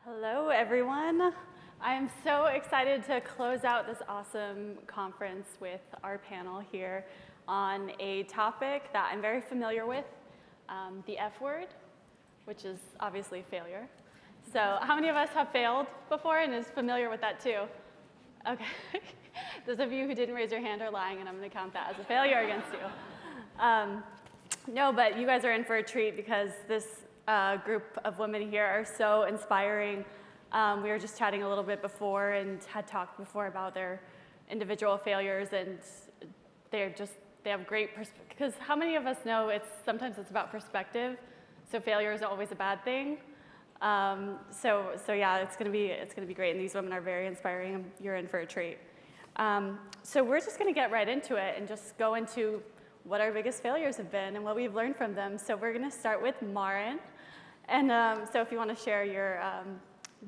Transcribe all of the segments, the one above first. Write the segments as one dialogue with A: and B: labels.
A: Hello, everyone. I am so excited to close out this awesome conference with our panel here on a topic that I'm very familiar with, the F word, which is obviously failure. So how many of us have failed before and is familiar with that too? Okay. Those of you who didn't raise your hand are lying, and I'm going to count that as a failure against you. No, but you guys are in for a treat because this group of women here are so inspiring. We were just chatting a little bit before and had talked before about their individual failures, and they have great perspective. Because how many of us know sometimes it's about perspective, so failure isn't always a bad thing. So yeah, it's gonna be great, and these women are very inspiring, and you're in for a treat. So we're just gonna get right into it and just go into what our biggest failures have been and what we've learned from them. So we're gonna start with Maren, and so if you want to share your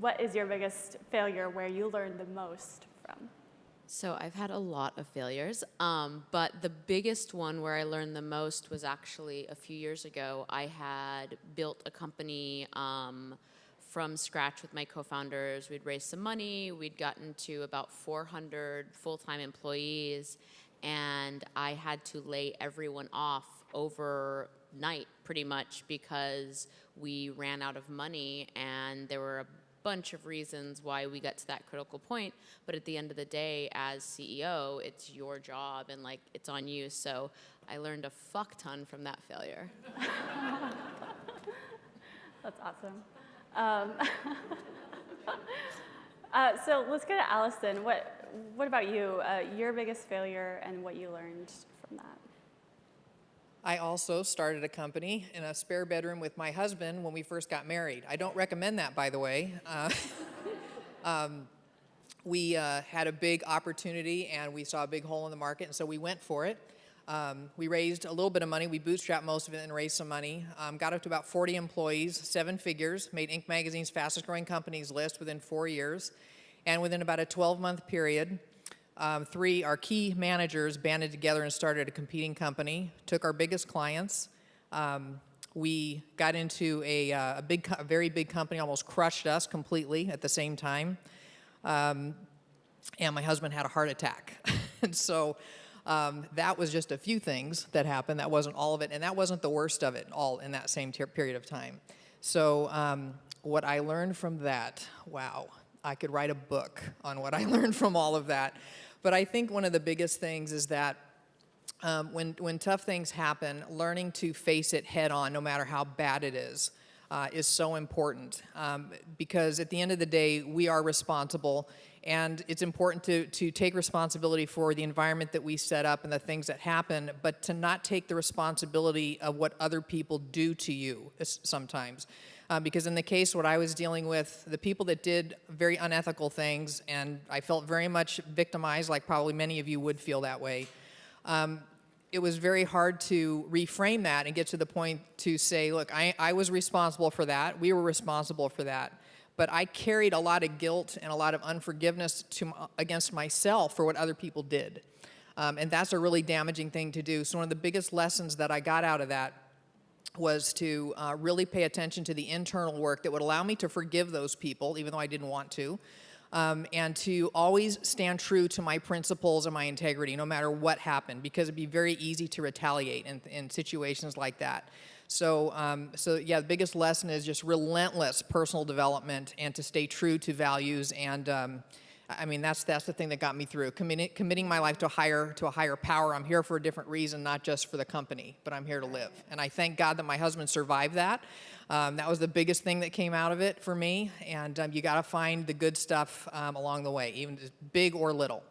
A: what is your biggest failure where you learned the most from?
B: So I've had a lot of failures, but the biggest one where I learned the most was actually a few years ago. I had built a company from scratch with my co-founders. We'd raised some money. We'd gotten to about 400 full-time employees, and I had to lay everyone off overnight pretty much because we ran out of money, and there were a bunch of reasons why we got to that critical point, but at the end of the day, as CEO, it's your job and like it's on you. So I learned a fuck ton from that failure.
A: That's awesome. So let's go to Alison. What about you? Your biggest failure and what you learned from that?
C: I also started a company in a spare bedroom with my husband when we first got married. I don't recommend that, by the way. We had a big opportunity and we saw a big hole in the market, and so we went for it. We raised a little bit of money. We bootstrapped most of it and raised some money. Got up to about 40 employees, 7 figures, made Inc. magazine's fastest growing companies list within 4 years. And within about a 12-month period, our key managers banded together and started a competing company, took our biggest clients. We got into a very big company, almost crushed us completely at the same time. And my husband had a heart attack. And so that was just a few things that happened. That wasn't all of it, and that wasn't the worst of it all in that same period of time. So what I learned from that, wow, I could write a book on what I learned from all of that. But I think one of the biggest things is that when tough things happen, learning to face it head on, no matter how bad it is so important. Because at the end of the day, we are responsible, and it's important to take responsibility for the environment that we set up and the things that happen, but to not take the responsibility of what other people do to you sometimes. Because in the case what I was dealing with, the people that did very unethical things, and I felt very much victimized, like probably many of you would feel that way, it was very hard to reframe that and get to the point to say, look, I was responsible for that, we were responsible for that, but I carried a lot of guilt and a lot of unforgiveness against myself for what other people did. And that's a really damaging thing to do. So one of the biggest lessons that I got out of that was to really pay attention to the internal work that would allow me to forgive those people, even though I didn't want to, and to always stand true to my principles and my integrity, no matter what happened, because it'd be very easy to retaliate in situations like that. So yeah, the biggest lesson is just relentless personal development and to stay true to values. And I mean, that's the thing that got me through. Committing my life to a higher power. I'm here for a different reason, not just for the company, but I'm here to live. And I thank God that my husband survived that. That was the biggest thing that came out of it for me. And you got to find the good stuff along the way, even just big or little.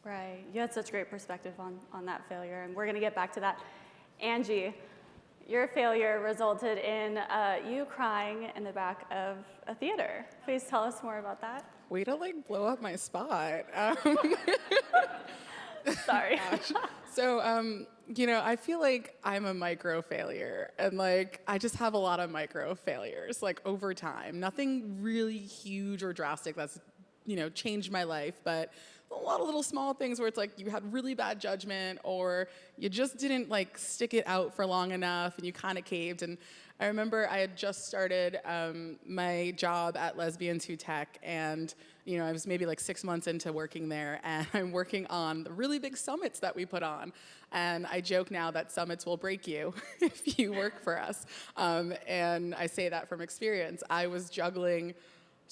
A: Right. You had such great perspective on that failure, and we're going to get back to that. Angie, your failure resulted in you crying in the back of a theater. Please tell us more about that.
D: Way to like blow up my spot.
A: Sorry.
D: So, I feel like I'm a micro failure, and like I just have a lot of micro failures like over time. Nothing really huge or drastic that's changed my life, but a lot of little small things where it's like you had really bad judgment or you just didn't like stick it out for long enough and you kind of caved. And I remember I had just started my job at Lesbians Who Tech, and I was maybe like 6 months into working there, and I'm working on the really big summits that we put on. And I joke now that summits will break you if you work for us. And I say that from experience. I was juggling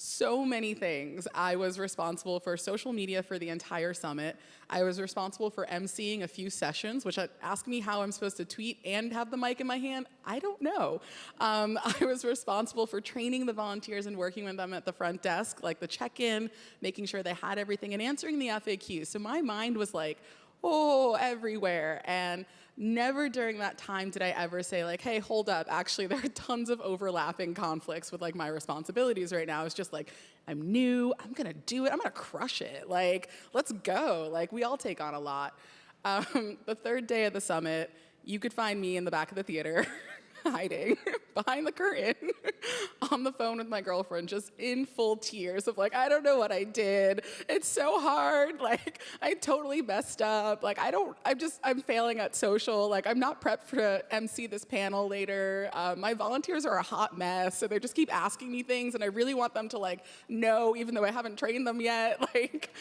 D: so many things. I was responsible for social media for the entire summit. I was responsible for emceeing a few sessions, which ask me how I'm supposed to tweet and have the mic in my hand. I don't know. I was responsible for training the volunteers and working with them at the front desk, like the check-in, making sure they had everything, and answering the FAQs. So my mind was like, everywhere. And never during that time did I ever say like, hey, hold up. Actually, there are tons of overlapping conflicts with like my responsibilities right now. It's just like, I'm new, I'm gonna do it, I'm gonna crush it. Like, let's go. Like, we all take on a lot. The third day of the summit, you could find me in the back of the theater hiding behind the curtain on the phone with my girlfriend, just in full tears of like, I don't know what I did. It's so hard. Like, I totally messed up. Like, I'm failing at social. Like, I'm not prepped to MC this panel later. My volunteers are a hot mess, so they just keep asking me things, and I really want them to like know, even though I haven't trained them yet. Like,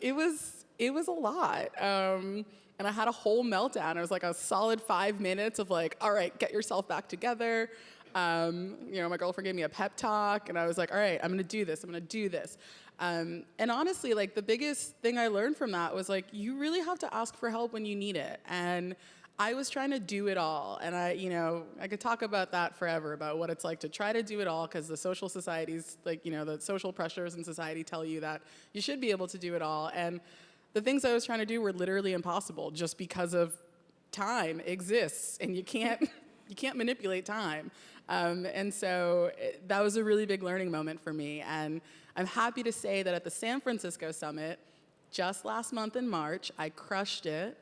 D: it was a lot. And I had a whole meltdown. It was like a solid 5 minutes of like, all right, get yourself back together. My girlfriend gave me a pep talk, and I was like, all right, I'm gonna do this, I'm gonna do this. And honestly, like the biggest thing I learned from that was like, you really have to ask for help when you need it. And I was trying to do it all. And I could talk about that forever, about what it's like to try to do it all, because the social societies, like, the social pressures in society tell you that you should be able to do it all. And the things I was trying to do were literally impossible just because of time exists, and you can't manipulate time. And so that was a really big learning moment for me. And I'm happy to say that at the San Francisco Summit, just last month in March, I crushed it.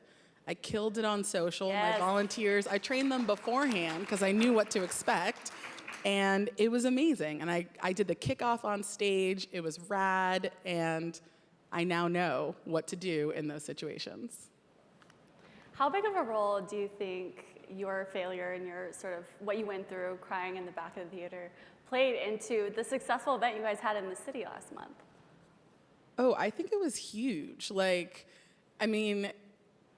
D: I killed it on social.
A: Yes.
D: My volunteers, I trained them beforehand because I knew what to expect. And it was amazing. And I did the kickoff on stage. It was rad. And I now know what to do in those situations.
A: How big of a role do you think your failure and your sort of what you went through crying in the back of the theater played into the successful event you guys had in the city last month?
D: Oh, I think it was huge. Like, I mean,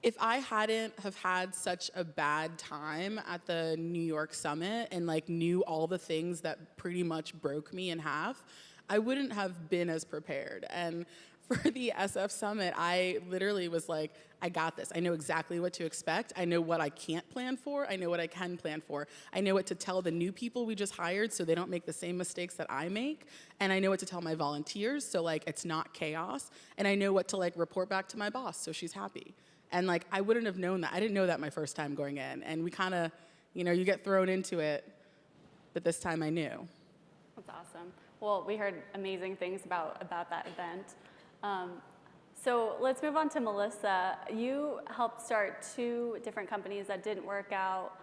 D: if I hadn't have had such a bad time at the New York Summit and like knew all the things that pretty much broke me in half, I wouldn't have been as prepared. And for the SF Summit, I literally was like, I got this. I know exactly what to expect. I know what I can't plan for. I know what I can plan for. I know what to tell the new people we just hired so they don't make the same mistakes that I make. And I know what to tell my volunteers so like it's not chaos. And I know what to like report back to my boss so she's happy. And like I wouldn't have known that. I didn't know that my first time going in. And we kind of, you get thrown into it. But this time I knew.
A: That's awesome. Well, we heard amazing things about that event. So let's move on to Melissa. You helped start 2 different companies that didn't work out.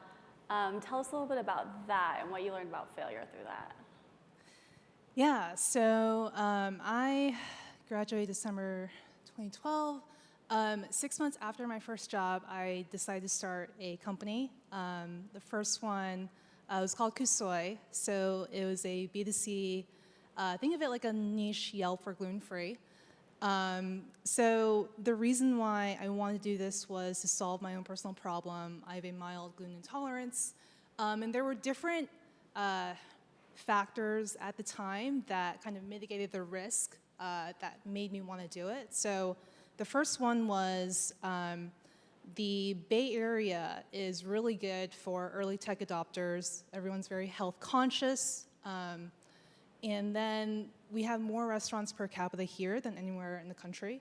A: Tell us a little bit about that and what you learned about failure through that.
E: Yeah, so I graduated December 2012. 6 months after my first job, I decided to start a company. The first one was called Kusoi. So it was a B2C, think of it like a niche Yelp for gluten-free. So the reason why I wanted to do this was to solve my own personal problem. I have a mild gluten intolerance, and there were different factors at the time that kind of mitigated the risk that made me want to do it. So the first one was the Bay Area is really good for early tech adopters. Everyone's very health conscious. And then we have more restaurants per capita here than anywhere in the country.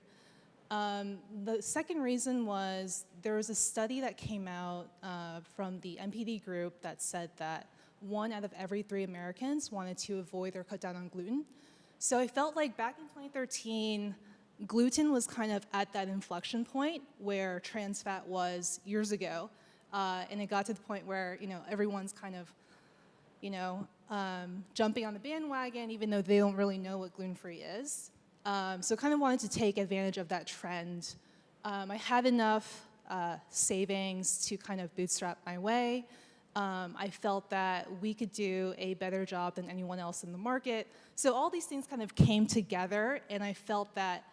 E: The second reason was there was a study that came out from the NPD group that said that 1 out of every 3 Americans wanted to avoid or cut down on gluten. So I felt like back in 2013, gluten was kind of at that inflection point where trans fat was years ago. And it got to the point where, everyone's kind of, jumping on the bandwagon, even though they don't really know what gluten-free is. So kind of wanted to take advantage of that trend. I had enough savings to kind of bootstrap my way. I felt that we could do a better job than anyone else in the market. So all these things kind of came together, and I felt that,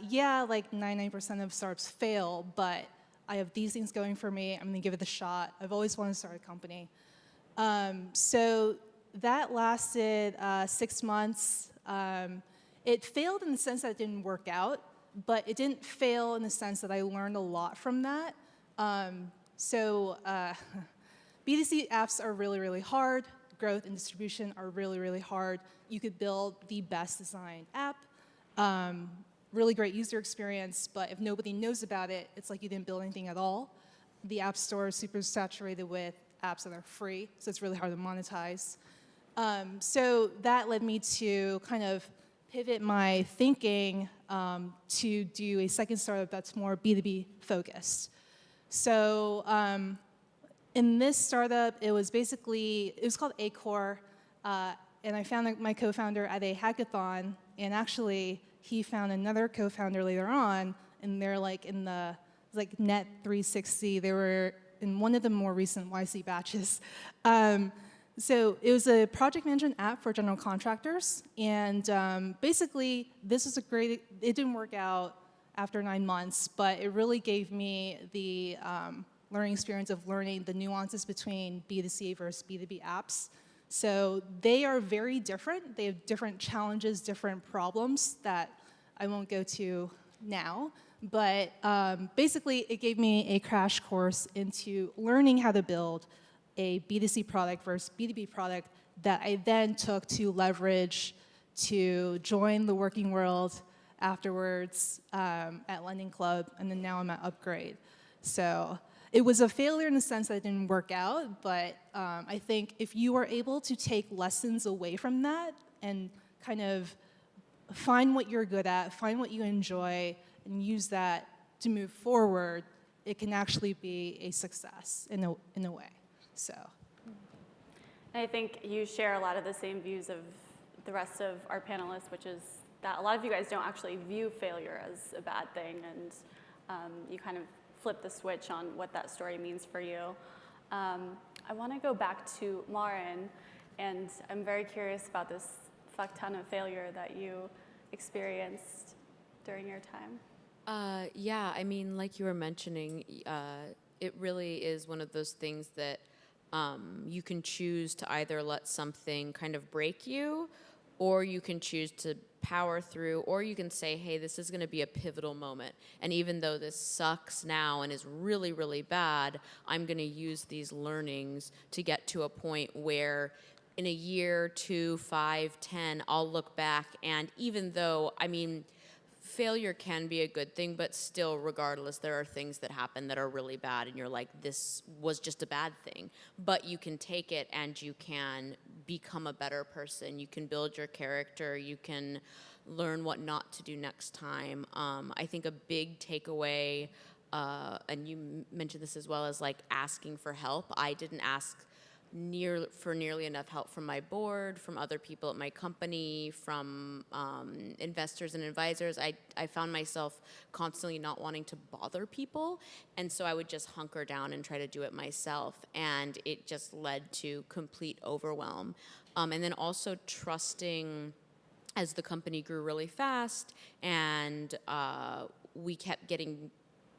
E: yeah, like 99% of startups fail, but I have these things going for me. I'm going to give it a shot. I've always wanted to start a company. So that lasted 6 months. It failed in the sense that it didn't work out, but it didn't fail in the sense that I learned a lot from that. B2C apps are really, really hard. Growth and distribution are really, really hard. You could build the best designed app, really great user experience, but if nobody knows about it, it's like you didn't build anything at all. The App Store is super saturated with apps that are free, so it's really hard to monetize. So that led me to kind of pivot my thinking to do a second startup that's more B2B focused. So in this startup, it was called Acor, and I found my co-founder at a hackathon, and actually he found another co-founder later on, and they're like in the Net 360. They were in one of the more recent YC batches. So it was a project management app for general contractors, and basically this was it didn't work out after 9 months, but it really gave me the learning experience of learning the nuances between B2C versus B2B apps. So they are very different. They have different challenges, different problems that I won't go to now. But basically, it gave me a crash course into learning how to build a B2C product versus B2B product that I then took to leverage to join the working world afterwards at Lending Club, and then now I'm at Upgrade. So it was a failure in the sense that it didn't work out, but I think if you are able to take lessons away from that and kind of find what you're good at, find what you enjoy, and use that to move forward, it can actually be a success in a way. So,
A: And I think you share a lot of the same views of the rest of our panelists, which is that a lot of you guys don't actually view failure as a bad thing, and you kind of flip the switch on what that story means for you. I want to go back to Maren, and I'm very curious about this fuck ton of failure that you experienced during your time.
B: Yeah, I mean, like you were mentioning, it really is one of those things that you can choose to either let something kind of break you, or you can choose to power through, or you can say, hey, this is going to be a pivotal moment. And even though this sucks now and is really, really bad, I'm going to use these learnings to get to a point where in a year, 2, 5, 10, I'll look back, and even though, I mean, failure can be a good thing, but still, regardless, there are things that happen that are really bad, and you're like, this was just a bad thing. But you can take it and you can become a better person. You can build your character. You can learn what not to do next time. I think a big takeaway, and you mentioned this as well, is like asking for help. I didn't ask nearly enough help from my board, from other people at my company, from investors and advisors. I found myself constantly not wanting to bother people, and so I would just hunker down and try to do it myself, and it just led to complete overwhelm. And then also trusting, as the company grew really fast, and we kept getting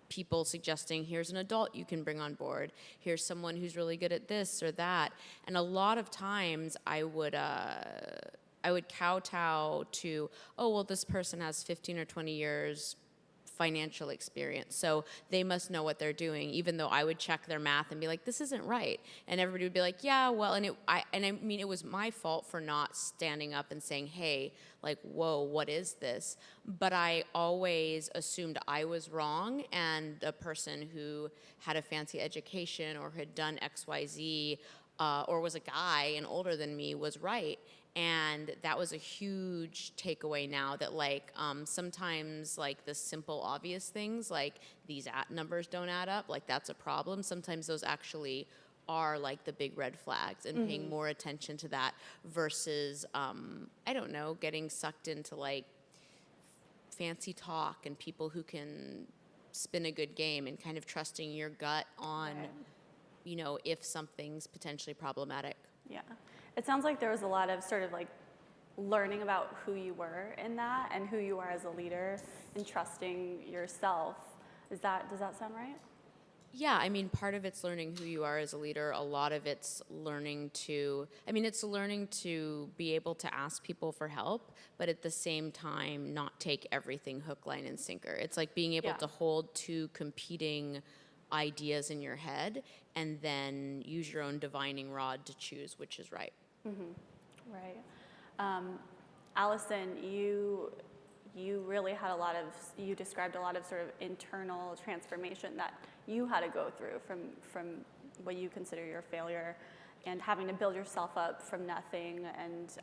B: people suggesting, here's an adult you can bring on board, here's someone who's really good at this or that. And a lot of times I would kowtow to, oh, well, this person has 15 or 20 years financial experience, so they must know what they're doing, even though I would check their math and be like, this isn't right. And everybody would be like, yeah, well, and I mean, it was my fault for not standing up and saying, hey, like, whoa, what is this? But I always assumed I was wrong, and a person who had a fancy education or had done XYZ or was a guy and older than me was right. And that was a huge takeaway now, that like sometimes like the simple obvious things like these numbers don't add up, like that's a problem. Sometimes those actually are like the big red flags and paying more attention to that versus, I don't know, getting sucked into like fancy talk and people who can spin a good game and kind of trusting your gut on, you know, if something's potentially problematic.
A: Yeah. It sounds like there was a lot of sort of like learning about who you were in that and who you are as a leader and trusting yourself. Does that sound right?
B: Yeah, I mean, part of it's learning who you are as a leader. A lot of it's learning to, it's learning to be able to ask people for help, but at the same time, not take everything hook, line, and sinker. It's like being able to hold two competing ideas in your head and then use your own divining rod to choose which is right.
A: Right. Alison, you really had you described a lot of sort of internal transformation that you had to go through from what you consider your failure and having to build yourself up from nothing, and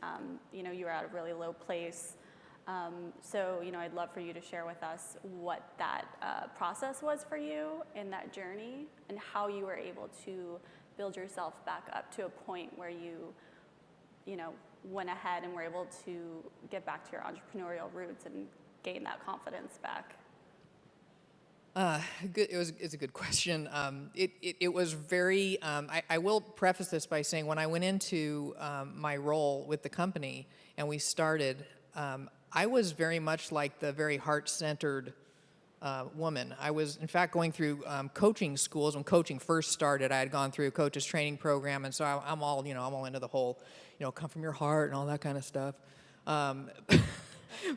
A: you were at a really low place. So I'd love for you to share with us what that process was for you in that journey and how you were able to build yourself back up to a point where you went ahead and were able to get back to your entrepreneurial roots and gain that confidence back.
C: Good. It's a good question. It was very. I will preface this by saying when I went into my role with the company and we started, I was very much like the very heart-centered woman. I was, in fact, going through coaching schools when coaching first started. I had gone through a coach's training program, and so I'm all into the whole, come from your heart and all that kind of stuff.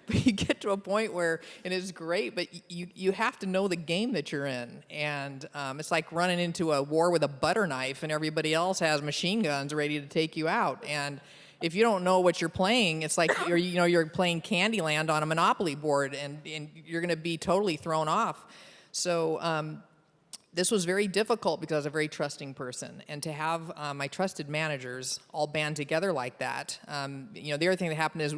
C: But you get to a point where, and it's great, but you have to know the game that you're in. And it's like running into a war with a butter knife and everybody else has machine guns ready to take you out. And if you don't know what you're playing, it's like you're playing Candyland on a Monopoly board and you're going to be totally thrown off. So this was very difficult because I was a very trusting person, and to have my trusted managers all band together like that. The other thing that happened is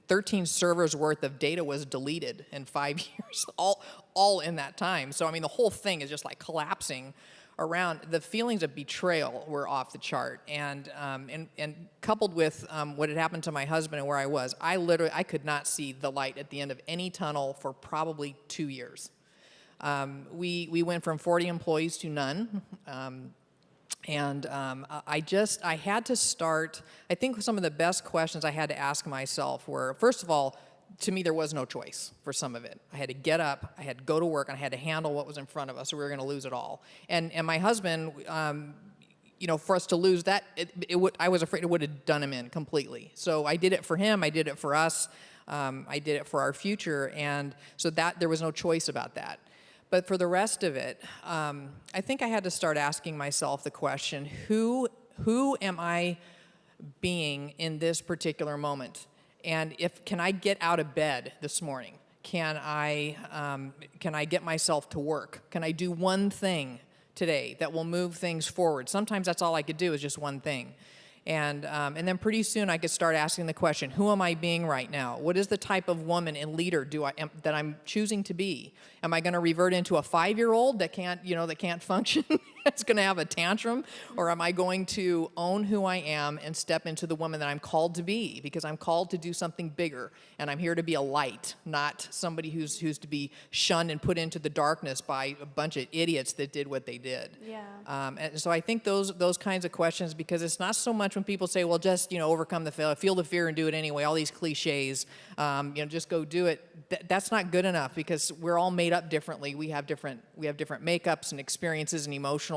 C: 13 servers worth of data was deleted in 5 years, all in that time. So the whole thing is just like collapsing around. The feelings of betrayal were off the chart, and coupled with what had happened to my husband and where I was, I could not see the light at the end of any tunnel for probably 2 years. We went from 40 employees to none, and I had to start. I think some of the best questions I had to ask myself were, first of all, to me there was no choice for some of it. I had to get up, I had to go to work, and I had to handle what was in front of us, or we were going to lose it all. And my husband, for us to lose that, I was afraid it would have done him in completely. So I did it for him, I did it for us, I did it for our future, and so that there was no choice about that. But for the rest of it, I think I had to start asking myself the question, who am I being in this particular moment? And can I get out of bed this morning? Can I get myself to work? Can I do one thing today that will move things forward? Sometimes that's all I could do is just one thing. And then pretty soon I could start asking the question, who am I being right now? What is the type of woman and leader that I'm choosing to be? Am I going to revert into a 5-year-old that can't function? That's going to have a tantrum? Or am I going to own who I am and step into the woman that I'm called to be? Because I'm called to do something bigger, and I'm here to be a light, not somebody who's to be shunned and put into the darkness by a bunch of idiots that did what they did.
A: Yeah.
C: And so I think those kinds of questions, because it's not so much when people say, well, just overcome the failure, feel the fear and do it anyway, all these cliches, just go do it. That's not good enough, because we're all made up differently. We have different makeups and experiences and emotional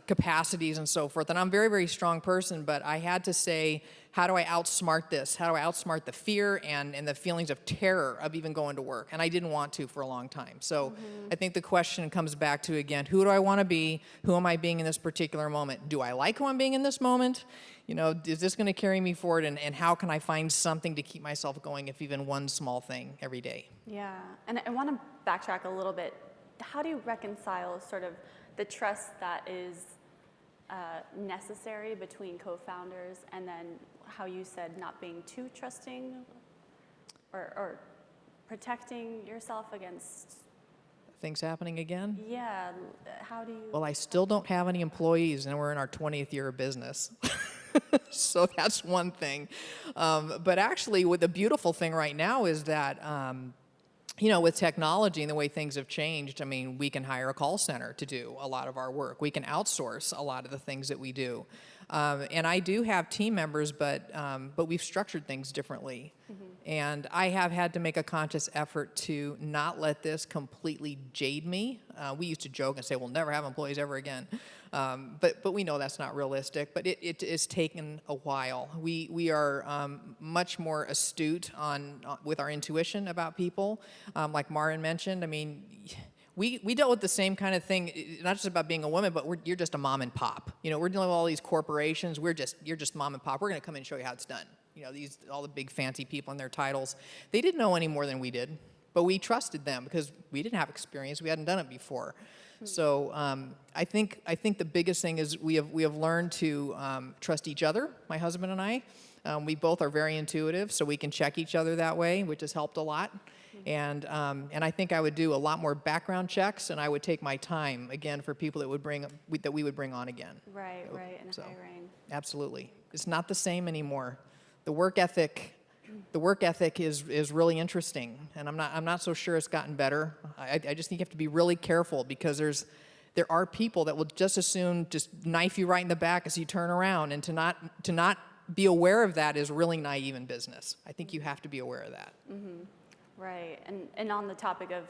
C: capacities and so forth. And I'm a very, very strong person, but I had to say, how do I outsmart this? How do I outsmart the fear and the feelings of terror of even going to work? And I didn't want to for a long time. So I think the question comes back to, again, who do I want to be? Who am I being in this particular moment? Do I like who I'm being in this moment? Is this going to carry me forward? And how can I find something to keep myself going, if even one small thing every day?
A: Yeah, and I want to backtrack a little bit. How do you reconcile sort of the trust that is necessary between co-founders, and then how you said not being too trusting or protecting yourself against
C: things happening again?
A: Yeah, how do you?
C: Well, I still don't have any employees, and we're in our 20th year of business. So that's one thing. But actually, what the beautiful thing right now is that, with technology and the way things have changed, I mean, we can hire a call center to do a lot of our work. We can outsource a lot of the things that we do. And I do have team members, but we've structured things differently. And I have had to make a conscious effort to not let this completely jade me. We used to joke and say, we'll never have employees ever again. But we know that's not realistic. But it has taken a while. We are much more astute with our intuition about people. Like Maren mentioned, I mean, we dealt with the same kind of thing, not just about being a woman, but you're just a mom and pop. We're dealing with all these corporations. You're just mom and pop. We're going to come in and show you how it's done. All the big fancy people and their titles. They didn't know any more than we did, but we trusted them because we didn't have experience. We hadn't done it before. So I think the biggest thing is we have learned to trust each other, my husband and I. We both are very intuitive, so we can check each other that way, which has helped a lot. And I think I would do a lot more background checks, and I would take my time again for people that we would bring on again.
A: Right, and hiring.
C: Absolutely, it's not the same anymore. The work ethic is really interesting, and I'm not so sure it's gotten better. I just think you have to be really careful because there are people that will just as soon just knife you right in the back as you turn around, and to not be aware of that is really naive in business. I think you have to be aware of that.
A: Mm-hmm. Right, and on the topic of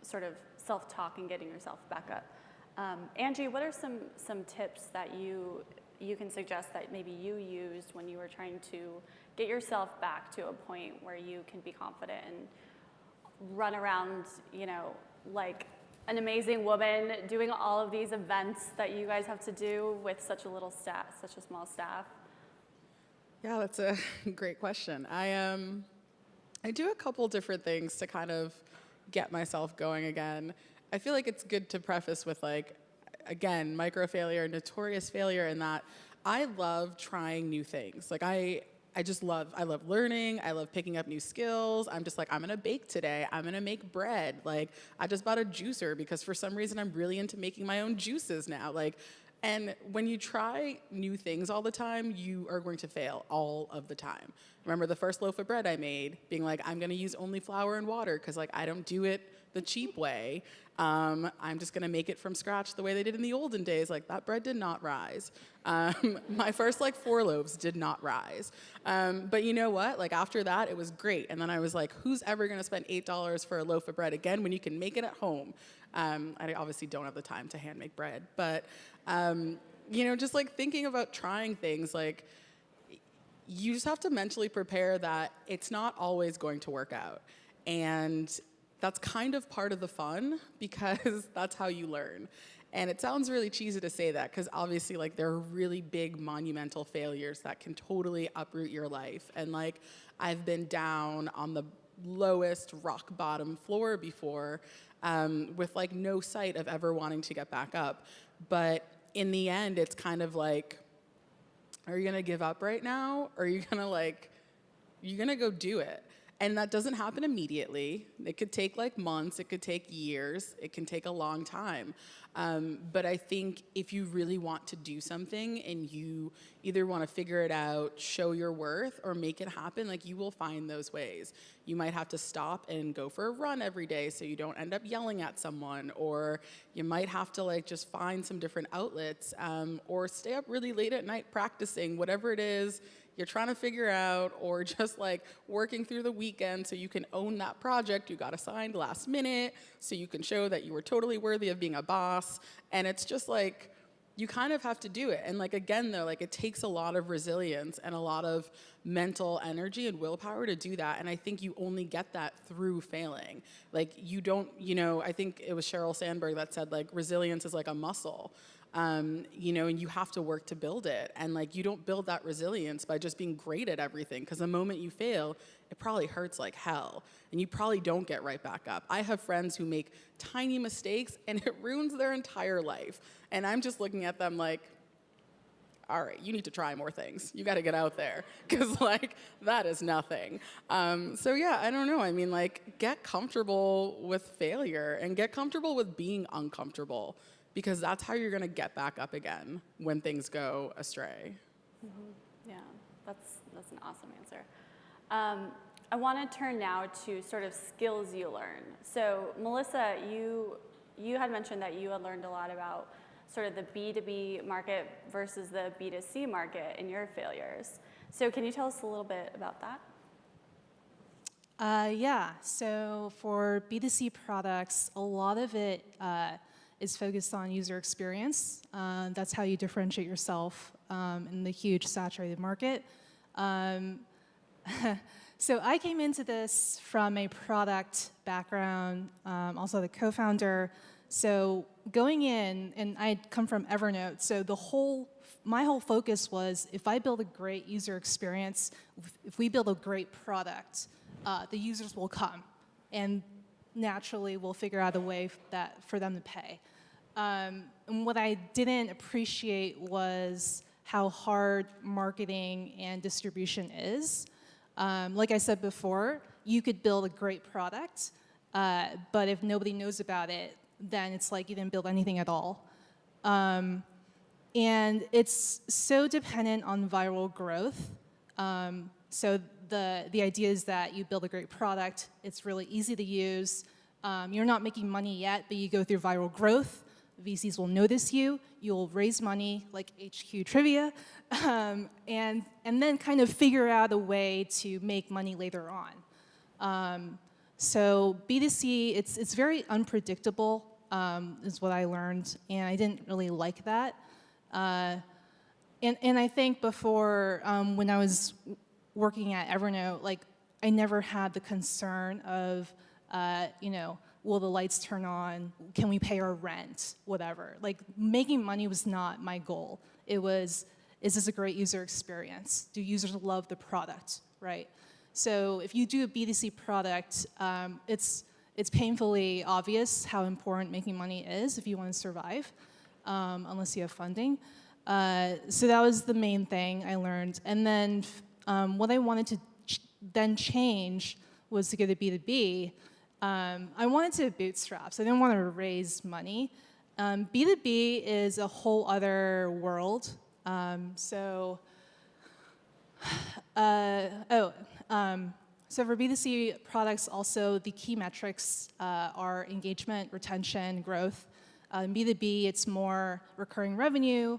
A: sort of self-talk and getting yourself back up, Angie, what are some tips that you can suggest that maybe you used when you were trying to get yourself back to a point where you can be confident and run around, like an amazing woman doing all of these events that you guys have to do with such a little staff, such a small staff?
D: Yeah, that's a great question. I do a couple different things to kind of get myself going again. I feel like it's good to preface with again, micro failure, notorious failure, in that I love trying new things. I love learning. I love picking up new skills. I'm just I'm gonna bake today. I'm gonna make bread. I just bought a juicer because for some reason I'm really into making my own juices now. And when you try new things all the time, you are going to fail all of the time. Remember the first loaf of bread I made, being I'm gonna use only flour and water because I don't do it the cheap way. I'm just gonna make it from scratch the way they did in the olden days. That bread did not rise. My first 4 loaves did not rise. But you know what? After that, it was great. And then I was who's ever gonna spend $8 for a loaf of bread again when you can make it at home? I obviously don't have the time to hand make bread, but just thinking about trying things, you just have to mentally prepare that it's not always going to work out. And that's kind of part of the fun because that's how you learn. And it sounds really cheesy to say that because obviously there are really big monumental failures that can totally uproot your life. And I've been down on the lowest rock bottom floor before with no sight of ever wanting to get back up. But in the end, it's kind of are you gonna give up right now? Or are you gonna you're gonna go do it? And that doesn't happen immediately. It could take months, it could take years, it can take a long time. But I think if you really want to do something and you either want to figure it out, show your worth, or make it happen, you will find those ways. You might have to stop and go for a run every day so you don't end up yelling at someone, or you might have to just find some different outlets, or stay up really late at night practicing, whatever it is you're trying to figure out, or just working through the weekend so you can own that project you got assigned last minute, so you can show that you were totally worthy of being a boss. And it's just you kind of have to do it. And again though, it takes a lot of resilience and a lot of mental energy and willpower to do that. And I think you only get that through failing. You don't, I think it was Sheryl Sandberg that said resilience is like a muscle. And you have to work to build it. And you don't build that resilience by just being great at everything, because the moment you fail, it probably hurts like hell. And you probably don't get right back up. I have friends who make tiny mistakes and it ruins their entire life. And I'm just looking at them all right, you need to try more things. You got to get out there because like that is nothing. So yeah, I don't know. I mean, like get comfortable with failure and get comfortable with being uncomfortable because that's how you're going to get back up again when things go astray.
A: Yeah, that's an awesome answer. I want to turn now to sort of skills you learn. So Melissa, you had mentioned that you had learned a lot about sort of the B2B market versus the B2C market in your failures. So can you tell us a little bit about that?
E: Yeah, so for B2C products, a lot of it is focused on user experience. That's how you differentiate yourself in the huge saturated market. So I came into this from a product background, also the co-founder. So going in, and I'd come from Evernote, so my whole focus was if I build a great user experience, if we build a great product, the users will come, and naturally we'll figure out a way for them to pay. And what I didn't appreciate was how hard marketing and distribution is. Like I said before, you could build a great product, but if nobody knows about it, then it's like you didn't build anything at all. And it's so dependent on viral growth. So the idea is that you build a great product, it's really easy to use, you're not making money yet, but you go through viral growth, VCs will notice you, you'll raise money, like HQ Trivia, and then kind of figure out a way to make money later on. So B2C, it's very unpredictable, is what I learned, and I didn't really like that. And I think before, when I was working at Evernote, like I never had the concern of, will the lights turn on? Can we pay our rent? Whatever. Like making money was not my goal. It was, is this a great user experience? Do users love the product, right? So if you do a B2C product, it's painfully obvious how important making money is if you want to survive, unless you have funding. So that was the main thing I learned. And then what I wanted to then change was to go to B2B. I wanted to bootstrap, so I didn't want to raise money. B2B is a whole other world. So for B2C products, also the key metrics are engagement, retention, growth. In B2B, it's more recurring revenue,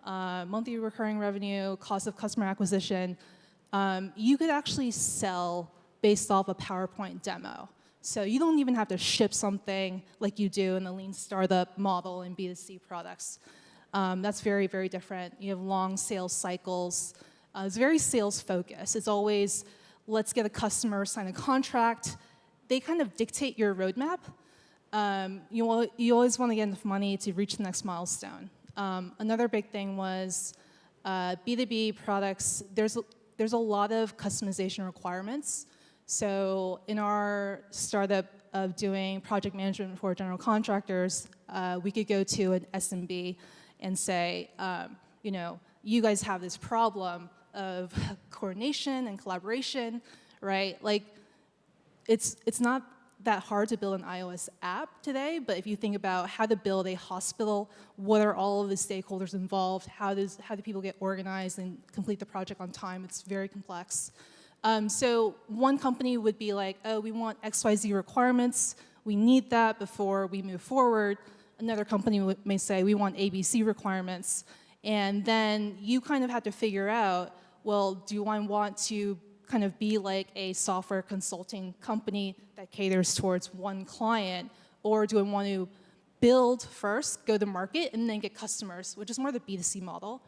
E: monthly recurring revenue, cost of customer acquisition. You could actually sell based off a PowerPoint demo. So you don't even have to ship something like you do in the lean startup model in B2C products. That's very, very different. You have long sales cycles. It's very sales focused. It's always, let's get a customer, sign a contract. They kind of dictate your roadmap. You always want to get enough money to reach the next milestone. Another big thing was B2B products, there's a lot of customization requirements. So in our startup of doing project management for general contractors, we could go to an SMB and say, you guys have this problem of coordination and collaboration, right? Like, it's not that hard to build an iOS app today, but if you think about how to build a hospital, what are all of the stakeholders involved, how do people get organized and complete the project on time, it's very complex. So one company would be like, oh, we want XYZ requirements, we need that before we move forward. Another company may say, we want ABC requirements. And then you kind of have to figure out, well, do I want to kind of be like a software consulting company that caters towards one client, or do I want to build first, go to market, and then get customers, which is more the B2C model.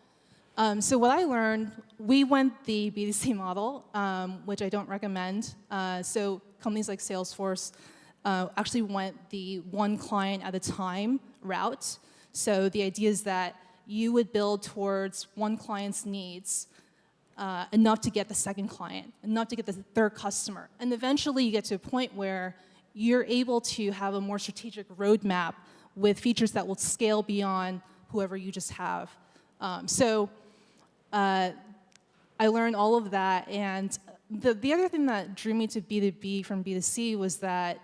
E: So what I learned, we went the B2C model, which I don't recommend. So companies like Salesforce actually went the one client at a time route. So the idea is that you would build towards one client's needs, enough to get the second client, enough to get the third customer. And eventually you get to a point where you're able to have a more strategic roadmap with features that will scale beyond whoever you just have. So I learned all of that, and the other thing that drew me to B2B from B2C was that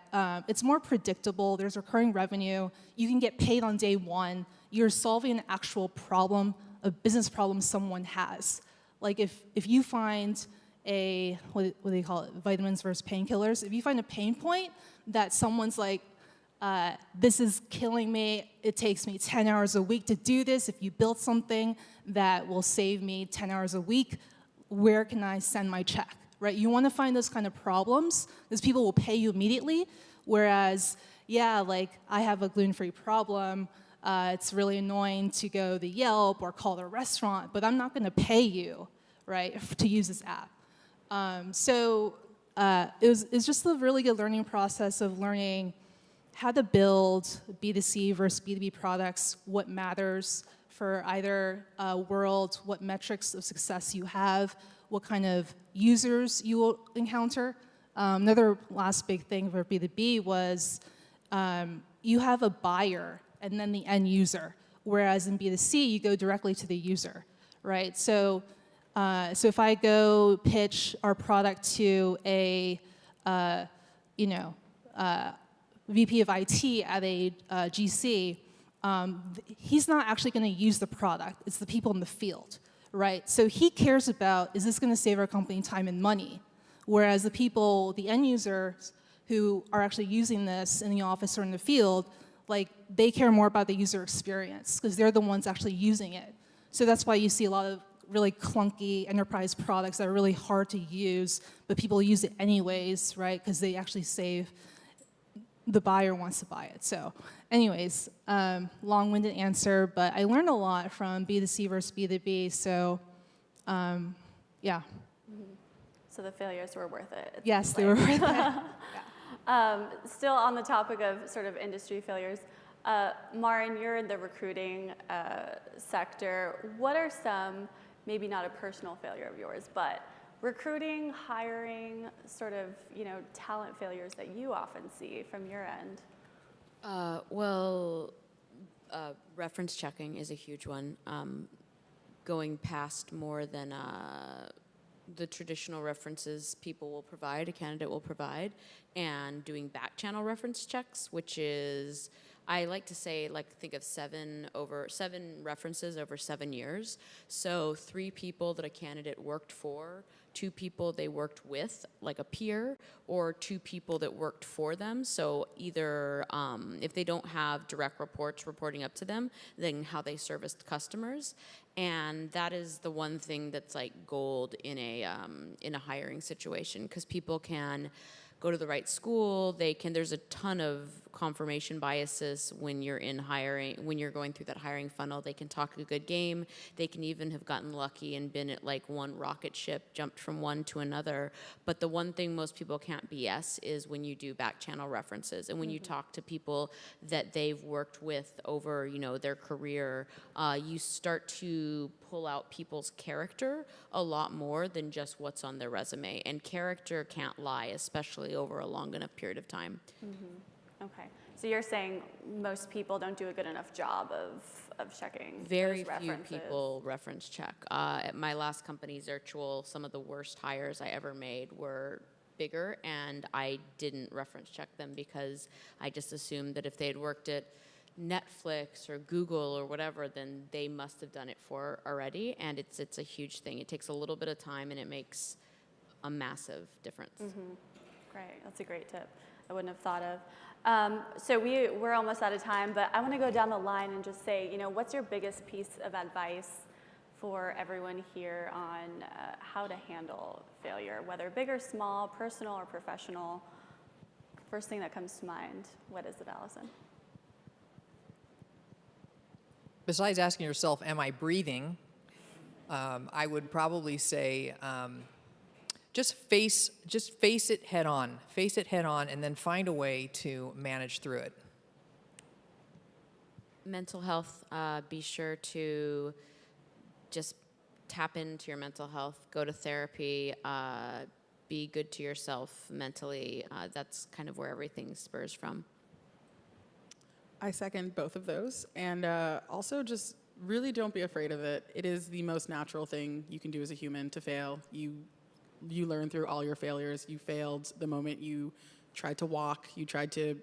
E: it's more predictable. There's recurring revenue. You can get paid on day one. You're solving an actual problem, a business problem someone has. Like if you find a, what do they call it, vitamins versus painkillers, if you find a pain point that someone's like, this is killing me, it takes me 10 hours a week to do this, if you build something that will save me 10 hours a week, where can I send my check, right? You want to find those kind of problems, because people will pay you immediately, whereas, yeah, like, I have a gluten-free problem, it's really annoying to go to Yelp or call the restaurant, but I'm not going to pay you, right, to use this app. It's just a really good learning process of learning how to build B2C versus B2B products, what matters for either world, what metrics of success you have, what kind of users you will encounter. Another last big thing for B2B was you have a buyer and then the end user, whereas in B2C, you go directly to the user, right? So if I go pitch our product to a, VP of IT at a GC, he's not actually going to use the product. It's the people in the field, right? So he cares about, is this going to save our company time and money? Whereas the people, the end users who are actually using this in the office or in the field, like, they care more about the user experience because they're the ones actually using it. So that's why you see a lot of really clunky enterprise products that are really hard to use, but people use it anyways, right? Because they actually save, the buyer wants to buy it. So anyways, long-winded answer, but I learned a lot from B2C versus B2B, so yeah.
A: So the failures were worth it.
E: Yes, they were worth it.
A: Still on the topic of sort of industry failures, Maren, you're in the recruiting sector. What are some, maybe not a personal failure of yours, but recruiting, hiring, sort of, talent failures that you often see from your end?
B: Reference checking is a huge one. Going past more than the traditional references people will provide, a candidate will provide, and doing back channel reference checks, which is, I like to say, think of 7 references over 7 years. So 3 people that a candidate worked for, 2 people they worked with, like a peer, or 2 people that worked for them. So either if they don't have direct reports reporting up to them, then how they serviced customers. And that is the one thing that's like gold in a hiring situation, because people can go to the right school. There's a ton of confirmation biases when you're in hiring, when you're going through that hiring funnel. They can talk a good game. They can even have gotten lucky and been at like one rocket ship, jumped from one to another. But the one thing most people can't BS is when you do back channel references and when you talk to people that they've worked with over, their career, you start to pull out people's character a lot more than just what's on their resume. And character can't lie, especially over a long enough period of time.
A: Okay, so you're saying most people don't do a good enough job of checking
B: Very
A: those
B: few
A: references.
B: people reference check. At my last company, Zirtual, some of the worst hires I ever made were bigger, and I didn't reference check them because I just assumed that if they had worked at Netflix or Google or whatever, then they must have done it for already, and it's a huge thing. It takes a little bit of time, and it makes a massive difference.
A: Great, that's a great tip I wouldn't have thought of. So we're almost out of time, but I want to go down the line and just say, what's your biggest piece of advice for everyone here on how to handle failure, whether big or small, personal or professional? First thing that comes to mind, what is it, Alison?
C: Besides asking yourself, am I breathing? I would probably say, just face it head on. Face it head on, and then find a way to manage through it.
B: Mental health, be sure to just tap into your mental health. Go to therapy. Be good to yourself mentally. That's kind of where everything spurs from.
D: I second both of those. And also just really don't be afraid of it. It is the most natural thing you can do as a human to fail. You learn through all your failures. You failed the moment you tried to walk, you tried to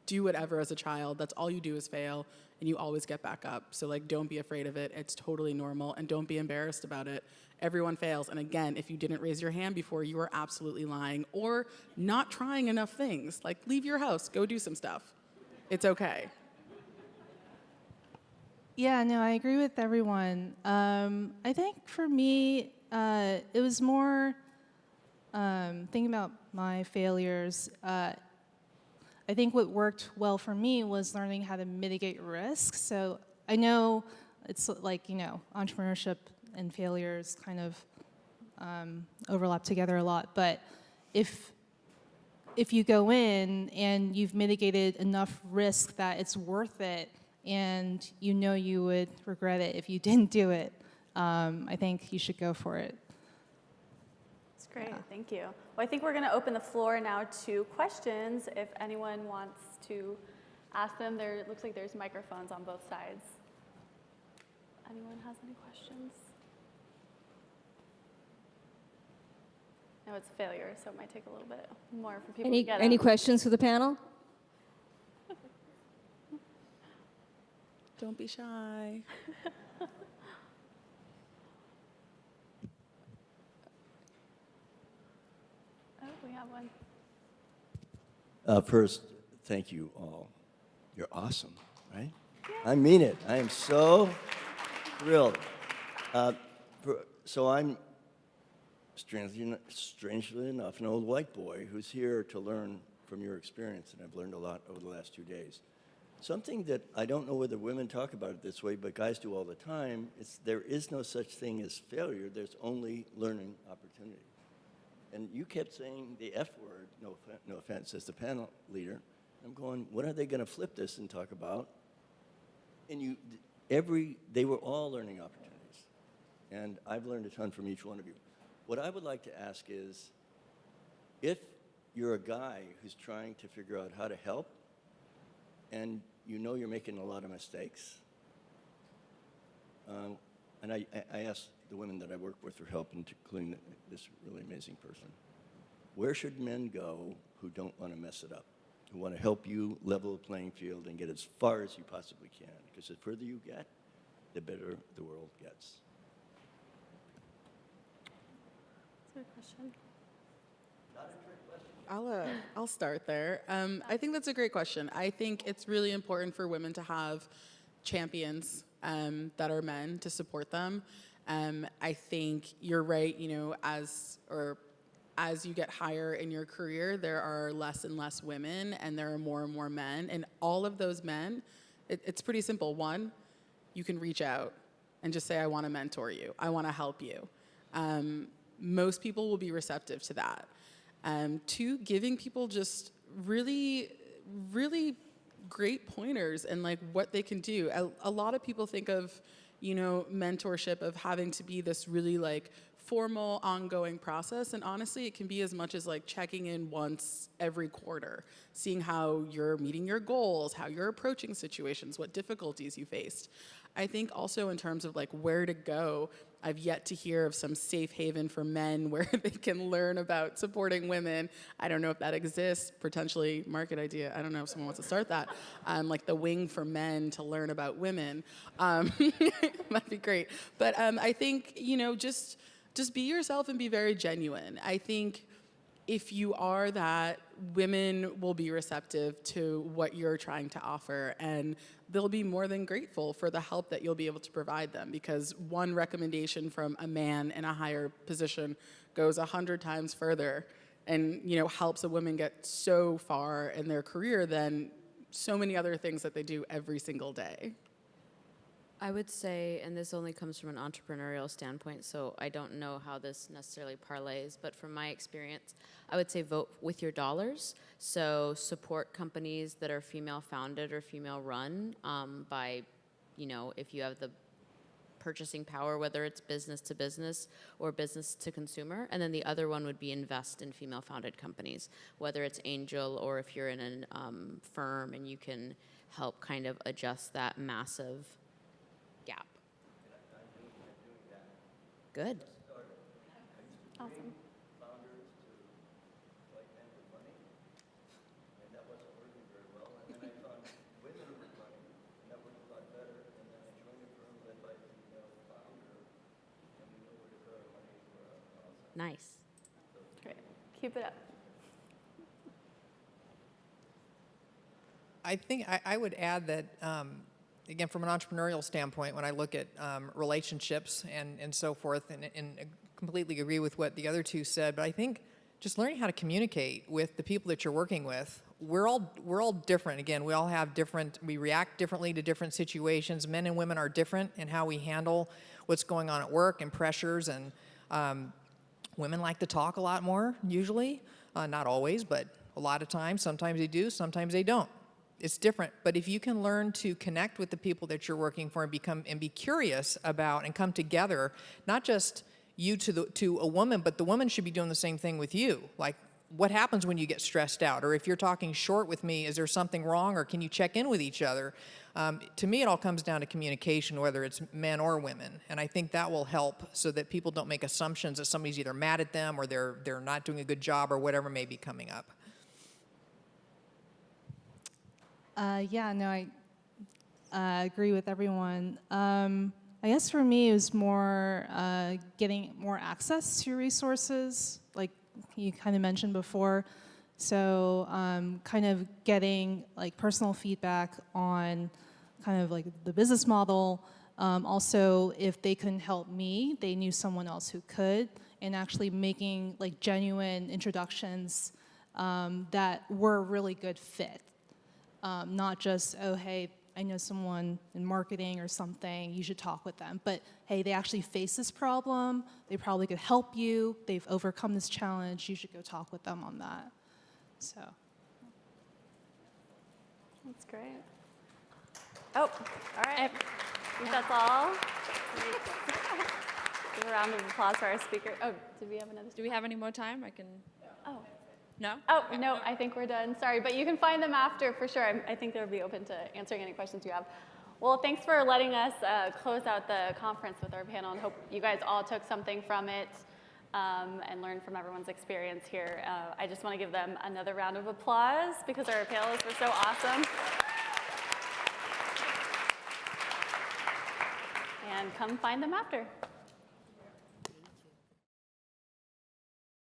D: do whatever as a child. That's all you do is fail, and you always get back up. So like, don't be afraid of it. It's totally normal, and don't be embarrassed about it. Everyone fails. And again, if you didn't raise your hand before, you are absolutely lying or not trying enough things. Like, leave your house, go do some stuff. It's okay.
E: Yeah, no, I agree with everyone. I think for me, it was more thinking about my failures. I think what worked well for me was learning how to mitigate risk. So I know it's like, entrepreneurship and failures kind of overlap together a lot. But if you go in and you've mitigated enough risk that it's worth it, and you would regret it if you didn't do it, I think you should go for it.
A: That's great, thank you. Well, I think we're going to open the floor now to questions. If anyone wants to ask them, it looks like there's microphones on both sides. Anyone has any questions? No, it's failure, so it might take a little bit more for people to get
F: Any
A: it.
F: questions for the panel?
D: Don't be shy.
A: Oh, we have one.
G: First, thank you all. You're awesome, right? I mean it. I am so thrilled. So I'm, strangely enough, an old white boy who's here to learn from your experience, and I've learned a lot over the last 2 days. Something that I don't know whether women talk about it this way, but guys do all the time, there is no such thing as failure. There's only learning opportunity. And you kept saying the F word, no offense, as the panel leader. I'm going, when are they going to flip this and talk about? And they were all learning opportunities. And I've learned a ton from each one of you. What I would like to ask is, if you're a guy who's trying to figure out how to help, and you're making a lot of mistakes, and I asked the women that I work with for help, including this really amazing person, where should men go who don't want to mess it up, who want to help you level the playing field and get as far as you possibly can? Because the further you get, the better the world gets.
A: That's a good question.
D: I'll start there. I think that's a great question. I think it's really important for women to have champions that are men to support them. I think you're right. As you get higher in your career, there are less and less women, and there are more and more men. And all of those men, it's pretty simple. One, you can reach out and just say, "I want to mentor you. I want to help you." Most people will be receptive to that. Two, giving people just really, really great pointers and like what they can do. A lot of people think of, mentorship of having to be this really like formal, ongoing process. And honestly, it can be as much as like checking in once every quarter, seeing how you're meeting your goals, how you're approaching situations, what difficulties you faced. I think also in terms of like where to go, I've yet to hear of some safe haven for men where they can learn about supporting women. I don't know if that exists, potentially market idea. I don't know if someone wants to start that. Like the wing for men to learn about women. That'd be great. But I think, just be yourself and be very genuine. I think if you are that, women will be receptive to what you're trying to offer, and they'll be more than grateful for the help that you'll be able to provide them, because one recommendation from a man in a higher position goes 100 times further and helps a woman get so far in their career than so many other things that they do every single day.
B: I would say, and this only comes from an entrepreneurial standpoint, so I don't know how this necessarily parlays, but from my experience, I would say vote with your dollars. So support companies that are female founded or female run by, if you have the purchasing power, whether it's business to business or business to consumer. And then the other one would be invest in female founded companies, whether it's angel or if you're in a firm and you can help kind of adjust that massive gap Good.
A: Awesome.
B: Nice.
A: Great. Keep it up.
C: I think I would add that, again, from an entrepreneurial standpoint, when I look at relationships and so forth, and completely agree with what the other two said, but I think just learning how to communicate with the people that you're working with. We're all different. Again, we all have different, we react differently to different situations. Men and women are different in how we handle what's going on at work and pressures, and women like to talk a lot more, usually. Not always, but a lot of times. Sometimes they do, sometimes they don't. It's different, but if you can learn to connect with the people that you're working for and be curious about and come together, not just you to a woman, but the woman should be doing the same thing with you. Like, what happens when you get stressed out? Or if you're talking short with me, is there something wrong, or can you check in with each other? To me, it all comes down to communication, whether it's men or women, and I think that will help so that people don't make assumptions that somebody's either mad at them or they're not doing a good job or whatever may be coming up.
E: Yeah, no, I agree with everyone. I guess for me, it was more getting more access to resources, like you kind of mentioned before. So kind of getting like personal feedback on kind of like the business model. Also, if they couldn't help me, they knew someone else who could, and actually making like genuine introductions that were a really good fit. Not just, oh, hey, I know someone in marketing or something, you should talk with them. But, hey, they actually face this problem. They probably could help you. They've overcome this challenge. You should go talk with them on that. So.
A: That's great. Oh, all right. I think that's all. Give a round of applause for our speaker. Oh, did we have another?
F: Do we have any more time? I can.
A: Oh.
F: No?
A: Oh, no, I think we're done. Sorry, but you can find them after for sure. I think they'll be open to answering any questions you have. Well, thanks for letting us close out the conference with our panel, and hope you guys all took something from it and learned from everyone's experience here. I just want to give them another round of applause because our panelists were so awesome. And come find them after.